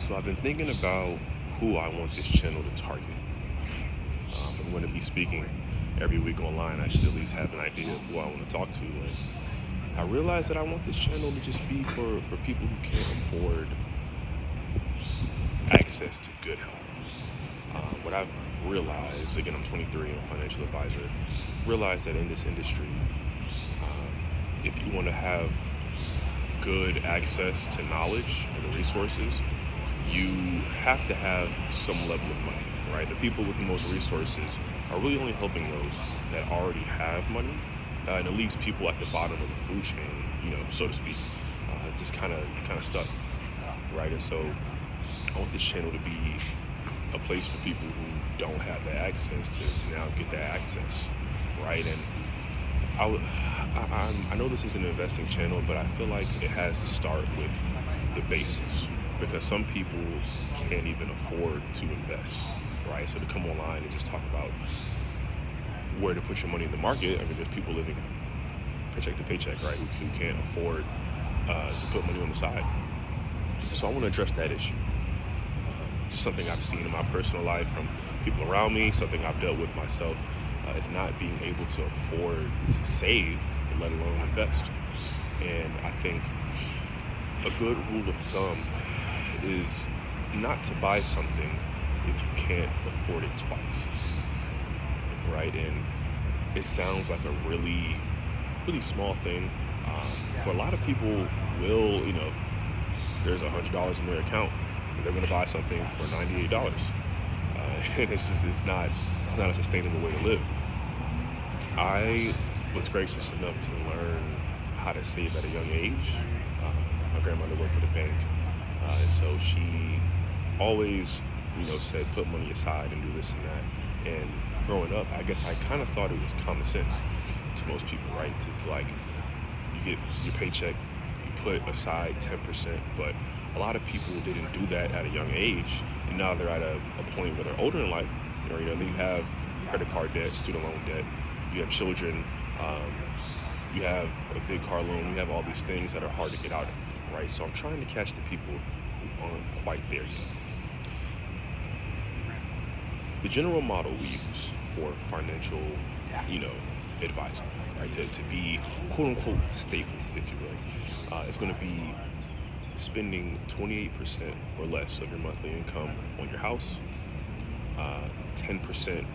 So I've been thinking about who I want this channel to target. If I'm going to be speaking every week online, I should at least have an idea of who I want to talk to. And I realized that I want this channel to just be for people who can't afford access to good help. What I've realized, again, I'm 23, I'm a financial advisor, realized that in this industry, if you want to have good access to knowledge and resources, you have to have some level of money, right? The people with the most resources are really only helping those that already have money, and it leaves people at the bottom of the food chain, so to speak, just kind of stuck, right? And so I want this channel to be a place for people who don't have that access to now get that access, right? And I know this is an investing channel, but I feel like it has to start with the basics, because some people can't even afford to invest, right? So to come online and just talk about where to put your money in the market, I mean, there's people living paycheck to paycheck, right, who can't afford to put money on the side. So I want to address that issue. Just something I've seen in my personal life from people around me, something I've dealt with myself, is not being able to afford to save, let alone invest. And I think a good rule of thumb is not to buy something if you can't afford it twice, right? And it sounds like a really, really small thing, but a lot of people will, there's $100 in their account, and they're going to buy something for $98, and it's not a sustainable way to live. I was gracious enough to learn how to save at a young age. My grandmother worked at a bank, and so she always, said put money aside and do this and that. And growing up, I guess I kind of thought it was common sense to most people, right? To like, you get your paycheck, you put aside 10%, but a lot of people didn't do that at a young age, and now they're at a point where they're older in life, then you have credit card debt, student loan debt, you have children, you have a big car loan, you have all these things that are hard to get out of, right? So I'm trying to catch the people who aren't quite there yet. The general model we use for financial, advising, right, to be quote unquote stable, if you will, is going to be spending 28% or less of your monthly income on your house, 10%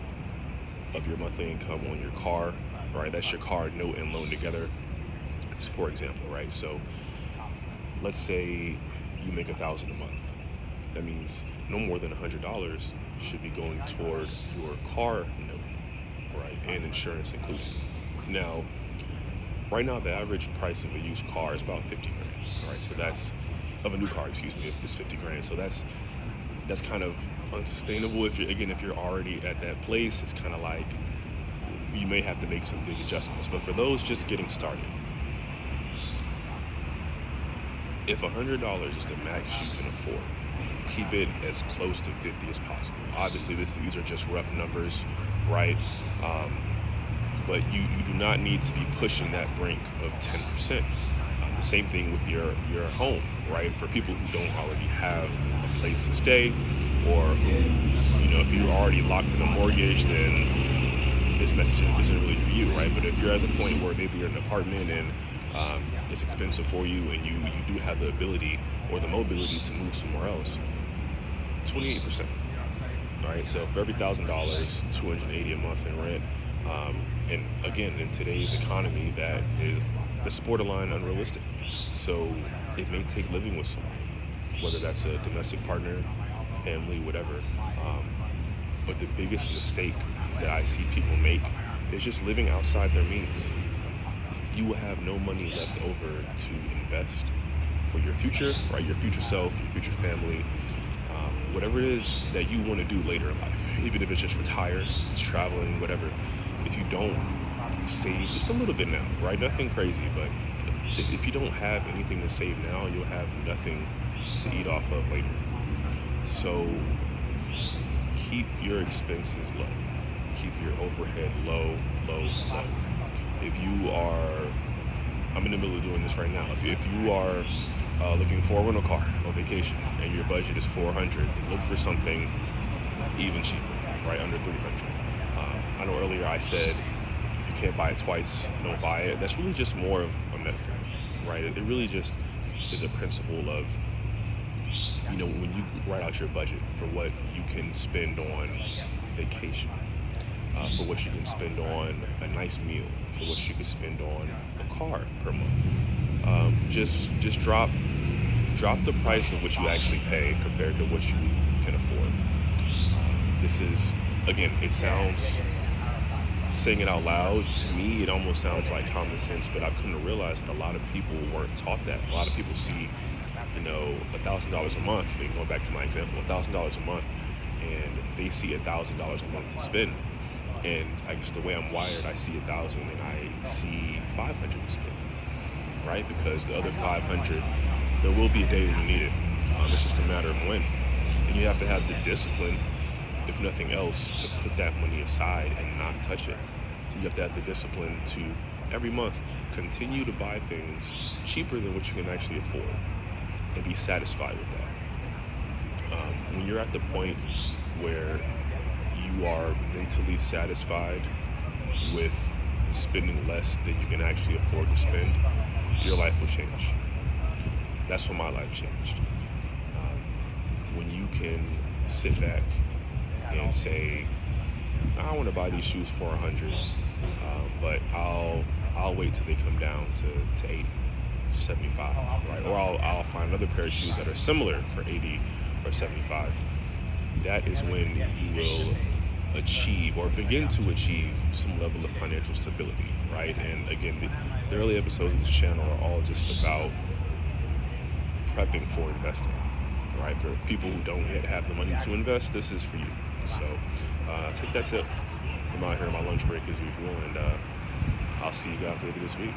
of your monthly income on your car, right? That's your car note and loan together, just for example, right? So let's say you make $1,000 a month. That means no more than $100 should be going toward your car note, right? And insurance included. Now, right now, the average price of a used car is about 50 grand, right? So that's, of a new car, excuse me, is 50 grand. So that's kind of unsustainable. If you're already at that place, it's kind of like you may have to make some big adjustments. But for those just getting started, if $100 is the max you can afford, keep it as close to 50 as possible. Obviously, these are just rough numbers, right? But you do not need to be pushing that brink of 10%. The same thing with your home, right? For people who don't already have a place to stay, or who, if you're already locked in a mortgage, then this message isn't really for you, right? But if you're at the point where maybe you're in an apartment and it's expensive for you, and you do have the ability or the mobility to move somewhere else, 28%, right? So for every $1,000, $280 a month in rent. And again, in today's economy, that is borderline unrealistic. So it may take living with someone, whether that's a domestic partner, family, whatever. But the biggest mistake that I see people make is just living outside their means. You will have no money left over to invest for your future, right? Your future self, your future family, whatever it is that you want to do later in life, even if it's just retire, it's traveling, whatever. If you don't save just a little bit now, right? Nothing crazy, but if you don't have anything to save now, you'll have nothing to eat off of later. So keep your expenses low. Keep your overhead low. If you are, I'm in the middle of doing this right now. If you are looking for a rental car or vacation, and your budget is 400, look for something even cheaper, right under 300. I know earlier I said if you can't buy it twice, don't buy it. That's really just more of a metaphor, right? It really just is a principle of, when you write out your budget for what you can spend on vacation, for what you can spend on a nice meal, for what you can spend on a car per month. Just drop the price of what you actually pay compared to what you can afford. This is, again, it sounds, saying it out loud, to me, it almost sounds like common sense, but I've come to realize that a lot of people weren't taught that. A lot of people see, $1,000 a month, and going back to my example, $1,000 a month, and they see $1,000 a month to spend. And I guess the way I'm wired, I see 1,000 and I see 500 to spend, right? Because the other 500, there will be a day when you need it. It's just a matter of when. And you have to have the discipline, if nothing else, to put that money aside and not touch it. You have to have the discipline to, every month, continue to buy things cheaper than what you can actually afford and be satisfied with that. When you're at the point where you are mentally satisfied with spending less than you can actually afford to spend, your life will change. That's when my life changed. When you can sit back and say, I want to buy these shoes for 100, but I'll wait till they come down to 80, 75, right? Or I'll find another pair of shoes that are similar for 80 or 75. That is when you will achieve or begin to achieve some level of financial stability, right? And again, the early episodes of this channel are all just about prepping for investing, right? For people who don't yet have the money to invest, this is for you. So take that tip. I'm out here on my lunch break as usual, and I'll see you guys later this week.